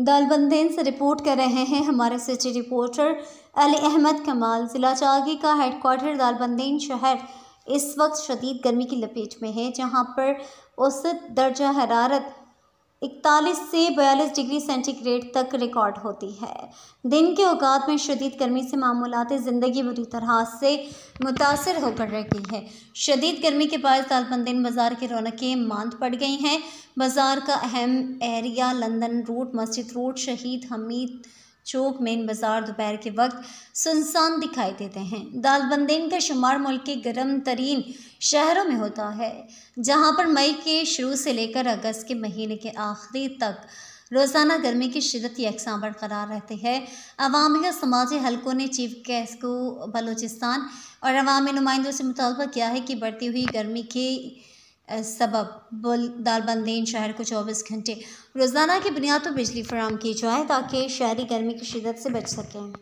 दालबंदेन से रिपोर्ट कर रहे हैं हमारे सिटी रिपोर्टर अली अहमद कमाल। ज़िला चागी का हेडक्वार्टर दालबंदेन शहर इस वक्त शदीद गर्मी की लपेट में है, जहां पर औसत दर्जा हरारत 41 से 42 डिग्री सेंटीग्रेड तक रिकॉर्ड होती है। दिन के औकात में शदीद गर्मी से मामूलाती ज़िंदगी बुरी तरह से मुतासर होकर रह गई है। शदीद गर्मी के बायस दालबंदेन बाज़ार की रौनकें मांद पड़ गई हैं। बाज़ार का अहम एरिया लंदन रोड, मस्जिद रोड, शहीद हमीद चौक, मेन बाज़ार दोपहर के वक्त सुनसान दिखाई देते हैं। दालबंदेन का शुमार मुल्क के गर्म तरीन शहरों में होता है, जहां पर मई के शुरू से लेकर अगस्त के महीने के आखिरी तक रोज़ाना गर्मी की शिद्दत यकसां बरकरार रहती है। अवामी और समाजी हलकों ने चीफ गेस्ट को बलूचिस्तान और अवामी नुमाइंदों से मुतालबा किया है कि बढ़ती हुई गर्मी के सबब दालबंदेन शहर को 24 घंटे रोज़ाना की बुनियाद पर बिजली फराहम की जाए, ताकि शहरी गर्मी की शिद्दत से बच सकें।